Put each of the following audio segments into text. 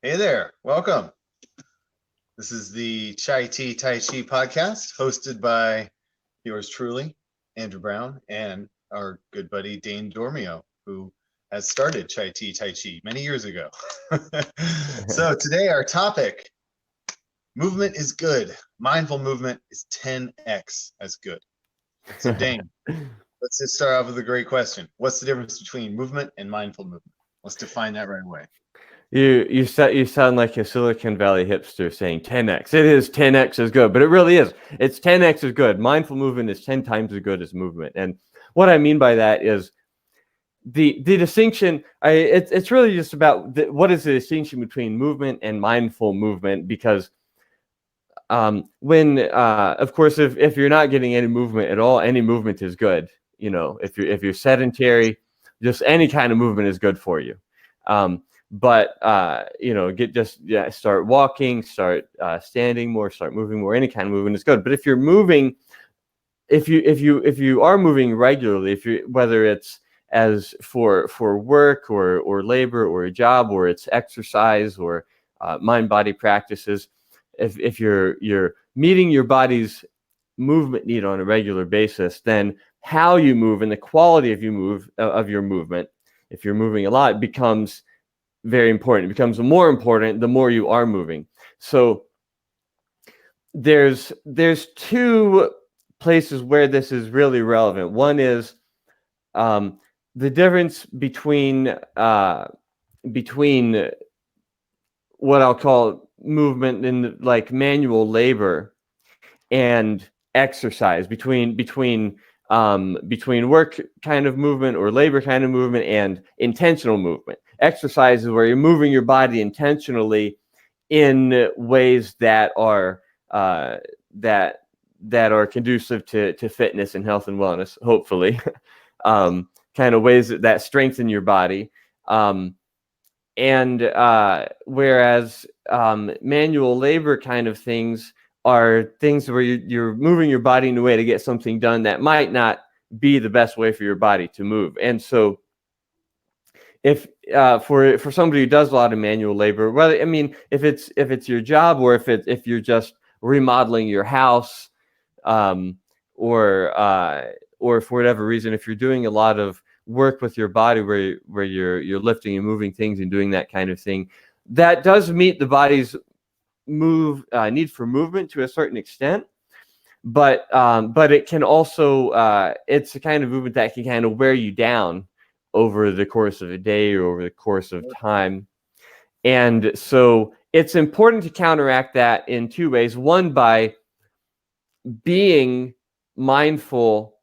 Hey there, welcome. This is the Chai Tea Tai Chi podcast hosted by yours truly, Andrew Brown, and our good buddy Dane Dormio, who has started Chai Tea Tai Chi many years ago. So today our topic, movement is good. Mindful movement is 10x as good. So Dane, let's just start off with a great question. What's the difference between movement and mindful movement? Let's define that right away. You sound like a Silicon Valley hipster saying 10x. It is 10x as good, but it really is. It's 10x as good. Mindful movement is 10 times as good as movement. And what I mean by that is the distinction. It's really just about what is the distinction between movement and mindful movement. Because of course, if you're not getting any movement at all, any movement is good. You know, if you're sedentary, just any kind of movement is good for you. But start walking, start standing more, start moving more. Any kind of movement is good. But if you're moving, if you are moving regularly, whether it's as for work or labor or a job, or it's exercise or mind body practices, if you're meeting your body's movement need on a regular basis, then how you move and the quality of your movement, if you're moving a lot, becomes very important. It becomes more important the more you are moving. So there's two places where this is really relevant. One is the difference between what I'll call movement in like manual labor and exercise, between work kind of movement or labor kind of movement and intentional movement. Exercise is where you're moving your body intentionally in ways that are conducive to fitness and health and wellness, hopefully. Kind of ways that strengthen your body. Whereas manual labor kind of things are things where you're moving your body in a way to get something done that might not be the best way for your body to move. And so if for somebody who does a lot of manual labor, if it's your job, or if you're just remodeling your house, or for whatever reason, if you're doing a lot of work with your body where you're lifting and moving things and doing that kind of thing, that does meet the body's need for movement to a certain extent, but it can also it's a kind of movement that can kind of wear you down over the course of a day or over the course of time. And so it's important to counteract that in two ways. One, by being mindful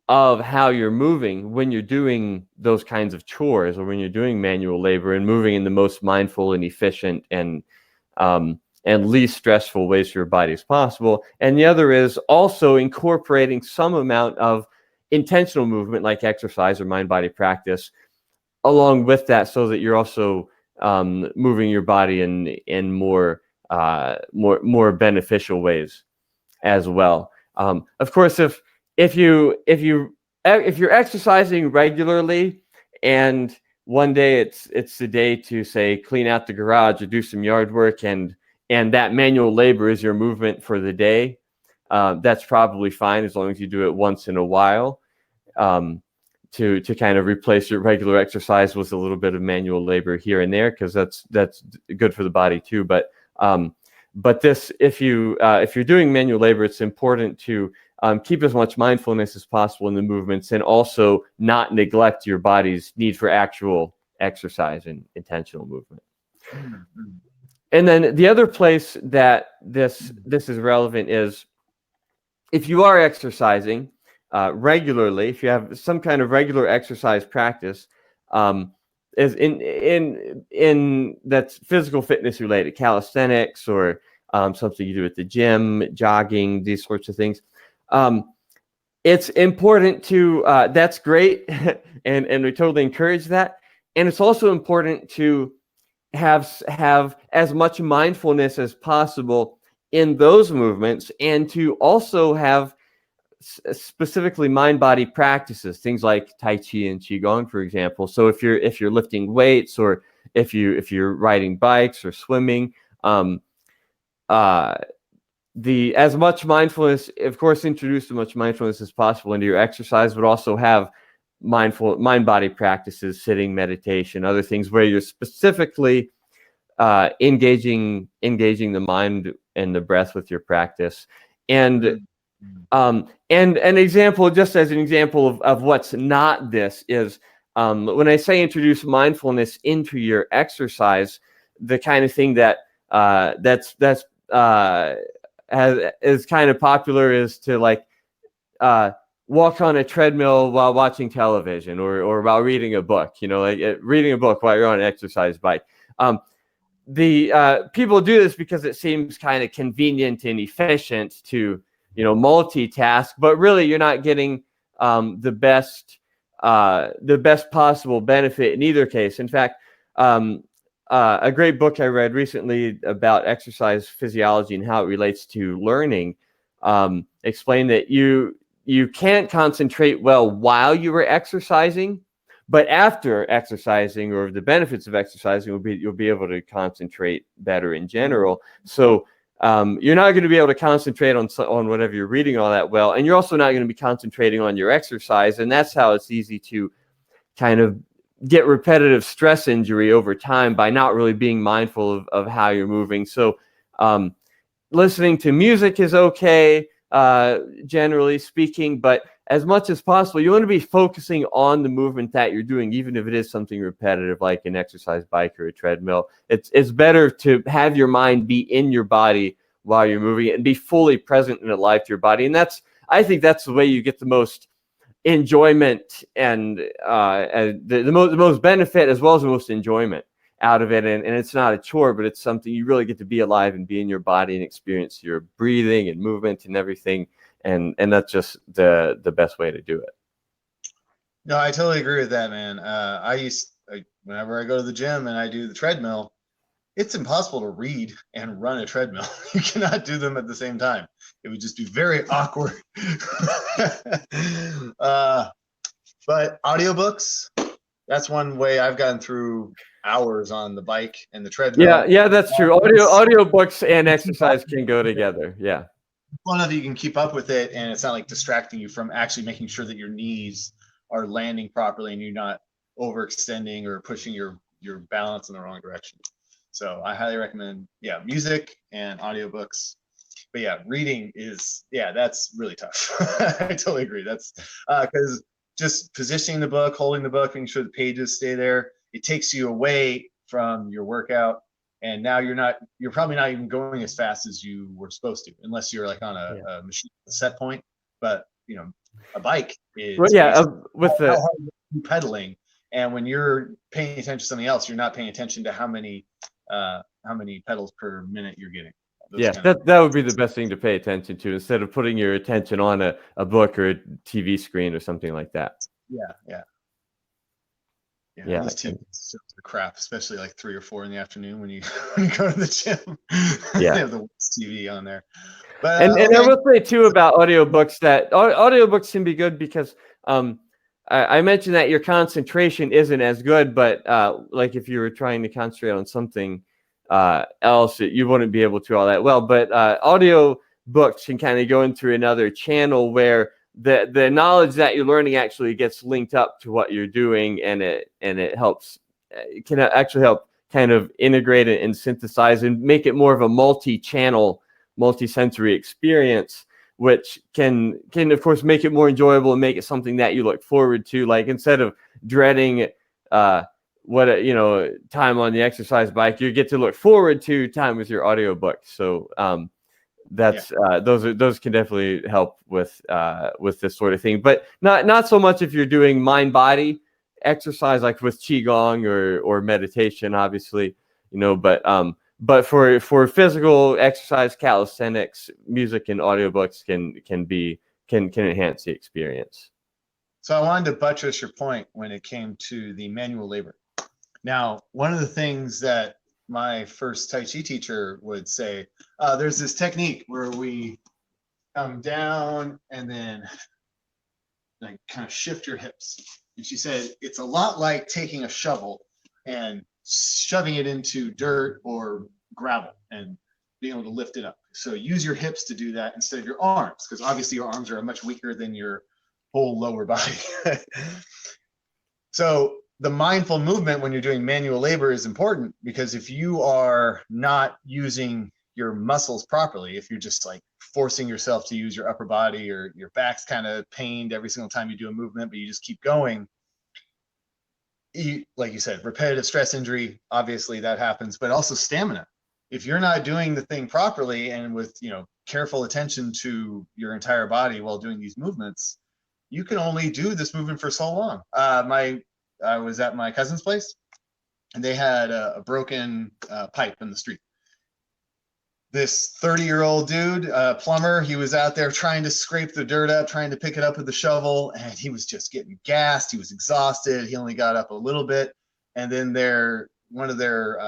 of how you're moving when you're doing those kinds of chores, or when you're doing manual labor, and moving in the most mindful and efficient and least stressful ways for your body as possible. And the other is also incorporating some amount of intentional movement, like exercise or mind-body practice, along with that, so that you're also moving your body in more beneficial ways as well. Of course, if you're exercising regularly, and one day it's the day to, say, clean out the garage or do some yard work, and that manual labor is your movement for the day, that's probably fine, as long as you do it once in a while, to kind of replace your regular exercise with a little bit of manual labor here and there, because that's good for the body too. But this, if you're doing manual labor, it's important to keep as much mindfulness as possible in the movements, and also not neglect your body's need for actual exercise and intentional movement. Mm-hmm. And then the other place that this is relevant is if you are exercising regularly, if you have some kind of regular exercise practice, is in that's physical fitness related, calisthenics, or something you do at the gym, jogging, these sorts of things. It's important to that's great, and we totally encourage that. And it's also important to have as much mindfulness as possible in those movements, and to also have specifically mind-body practices, things like Tai Chi and Qigong, for example. So if you're lifting weights, or if you're riding bikes or swimming. As much mindfulness, of course, introduce as much mindfulness as possible into your exercise, but also have mindful mind body practices, sitting meditation, other things where you're specifically engaging the mind and the breath with your practice. And and an example, just as an example of what's not this, is when I say introduce mindfulness into your exercise, the kind of thing that is kind of popular is to like walk on a treadmill while watching television, or while reading a book, like reading a book while you're on an exercise bike. The people do this because it seems kind of convenient and efficient to multitask, but really you're not getting the best possible benefit in either case. In fact, a great book I read recently about exercise physiology and how it relates to learning explained that you can't concentrate well while you were exercising, but after exercising, or the benefits of exercising, you'll be able to concentrate better in general. So you're not going to be able to concentrate on whatever you're reading all that well, and you're also not going to be concentrating on your exercise, and that's how it's easy to kind of get repetitive stress injury over time by not really being mindful of how you're moving. So listening to music is okay, generally speaking, but as much as possible, you want to be focusing on the movement that you're doing, even if it is something repetitive like an exercise bike or a treadmill. It's better to have your mind be in your body while you're moving it and be fully present and alive to your body. And I think that's the way you get the most enjoyment and the most benefit, as well as the most enjoyment out of it. And it's not a chore, but it's something you really get to be alive and be in your body and experience your breathing and movement and everything. And that's just the best way to do it. No, I totally agree with that, man. Whenever I go to the gym and I do the treadmill, it's impossible to read and run a treadmill. You cannot do them at the same time. It would just be very awkward. But audiobooks, that's one way I've gotten through hours on the bike and the treadmill. Yeah, that's true. Audiobooks and exercise can go together. Yeah. One of you can keep up with it, and it's not like distracting you from actually making sure that your knees are landing properly and you're not overextending or pushing your balance in the wrong direction. So I highly recommend, music and audiobooks. But reading that's really tough. I totally agree. That's because just positioning the book, holding the book, making sure the pages stay there, it takes you away from your workout. And now you're probably not even going as fast as you were supposed to, unless you're like on a machine set point. But a bike is with how hard you're pedaling, and when you're paying attention to something else, you're not paying attention to how many pedals per minute you're getting. That would be the best thing to pay attention to, instead of putting your attention on a book or a TV screen or something like that. Yeah. Those TV shows are crap, especially like 3 or 4 in the afternoon when you go to the gym. They have the worst TV on there. But and I will say too about audiobooks that audiobooks can be good because I mentioned that your concentration isn't as good, but like if you were trying to concentrate on something else, you wouldn't be able to all that well. But audio books can kind of go into another channel where the knowledge that you're learning actually gets linked up to what you're doing, and it helps. It can actually help kind of integrate it and synthesize and make it more of a multi-channel, multi-sensory experience, which can of course make it more enjoyable and make it something that you look forward to. Like instead of dreading time on the exercise bike, you get to look forward to time with your audiobook. So those can definitely help with this sort of thing, but not so much if you're doing mind body exercise like with qigong or meditation, obviously, but for physical exercise, calisthenics, music and audiobooks can enhance the experience. So I wanted to buttress your point when it came to the manual labor. Now, one of the things that my first Tai Chi teacher would say, there's this technique where we come down and then like kind of shift your hips. And she said, it's a lot like taking a shovel and shoving it into dirt or gravel and being able to lift it up. So use your hips to do that instead of your arms, because obviously your arms are much weaker than your whole lower body. So the mindful movement when you're doing manual labor is important, because if you are not using your muscles properly, if you're just like forcing yourself to use your upper body, or your back's kind of pained every single time you do a movement, but you just keep going, like you said, repetitive stress injury, obviously that happens, but also stamina. If you're not doing the thing properly and with, careful attention to your entire body while doing these movements, you can only do this movement for so long. I was at my cousin's place, and they had a broken pipe in the street. This 30-year-old dude, plumber, he was out there trying to scrape the dirt up, trying to pick it up with the shovel, and he was just getting gassed. He was exhausted. He only got up a little bit, and then one of their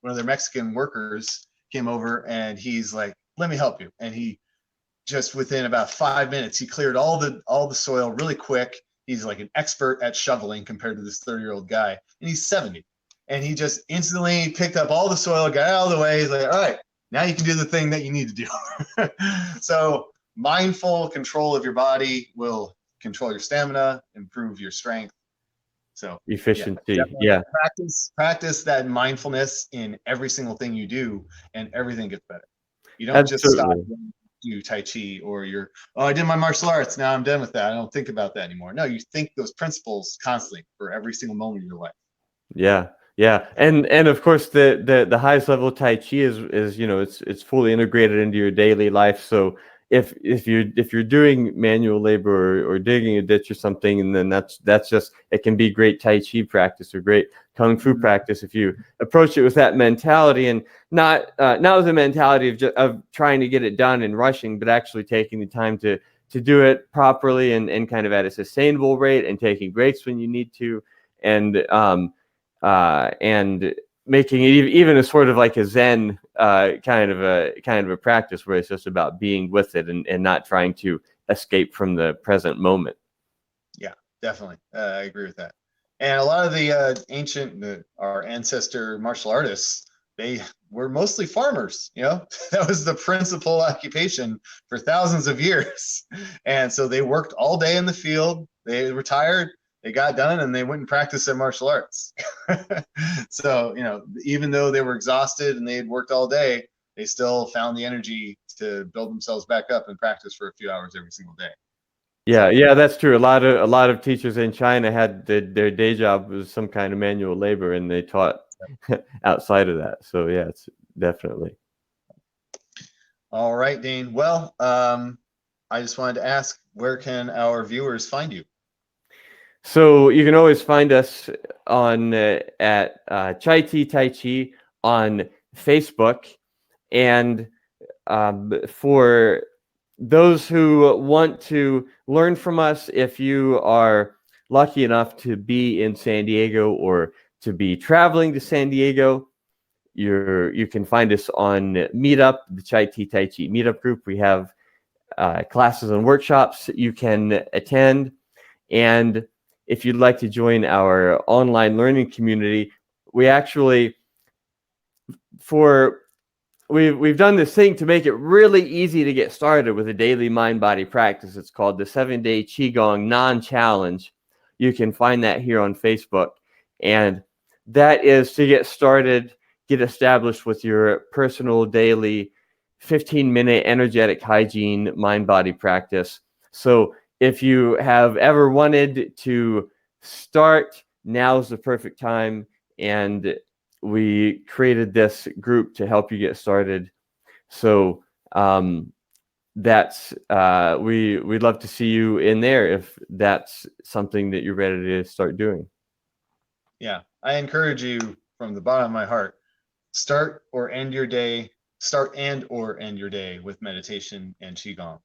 Mexican workers came over, and he's like, "Let me help you." And he just, within about 5 minutes, he cleared all the soil really quick. He's like an expert at shoveling compared to this 30-year-old guy, and he's 70. And he just instantly picked up all the soil, got out of the way. He's like, "All right, now you can do the thing that you need to do." So mindful control of your body will control your stamina, improve your strength. So efficiency. Yeah. Practice that mindfulness in every single thing you do, and everything gets better. You don't just stop do Tai Chi, or I did my martial arts, now I'm done with that, I don't think about that anymore. No, you think those principles constantly for every single moment of your life. Yeah, and of course the highest level Tai Chi is it's fully integrated into your daily life. So if you're doing manual labor or digging a ditch or something, and then that's just, it can be great Tai Chi practice or great Kung Fu practice if you approach it with that mentality, and not with a mentality of trying to get it done and rushing, but actually taking the time to do it properly and kind of at a sustainable rate, and taking breaks when you need to, and making it even a sort of like a Zen kind of a practice, where it's just about being with it and not trying to escape from the present moment. Yeah, definitely. I agree with that. And a lot of the our ancestor martial artists, they were mostly farmers. That was the principal occupation for thousands of years. And so they worked all day in the field. They retired, they got done, and they went and practiced their martial arts. So, even though they were exhausted and they had worked all day, they still found the energy to build themselves back up and practice for a few hours every single day. Yeah, that's true. A lot of teachers in China had their day job was some kind of manual labor, and they taught outside of that. So yeah, it's definitely. All right, Dane. Well, I just wanted to ask, where can our viewers find you? So you can always find us on at Chai Tea Tai Chi on Facebook, and for those who want to learn from us, if you are lucky enough to be in San Diego or to be traveling to San Diego, you can find us on Meetup, the Chai Tea Tai Chi Meetup group. We have classes and workshops you can attend, and if you'd like to join our online learning community, we actually We've done this thing to make it really easy to get started with a daily mind-body practice. It's called the 7-Day Qigong Non-Challenge. You can find that here on Facebook. And that is to get started, get established with your personal daily 15-minute energetic hygiene mind-body practice. So if you have ever wanted to start, now's the perfect time. And we created this group to help you get started. So that's we'd love to see you in there if that's something that you're ready to start doing. Yeah, I encourage you from the bottom of my heart, start and or end your day with meditation and Qigong.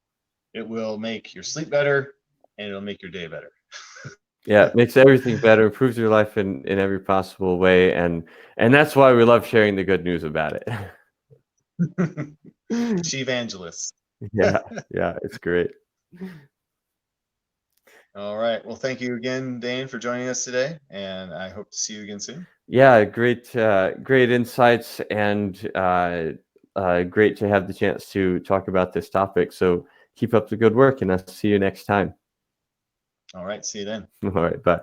It will make your sleep better, and it'll make your day better. Yeah, it makes everything better, improves your life in every possible way, and that's why we love sharing the good news about it. She evangelists. Yeah, it's great. All right. Well, thank you again, Dane, for joining us today, and I hope to see you again soon. Yeah, great insights, and great to have the chance to talk about this topic. So keep up the good work, and I'll see you next time. All right. See you then. All right, bye.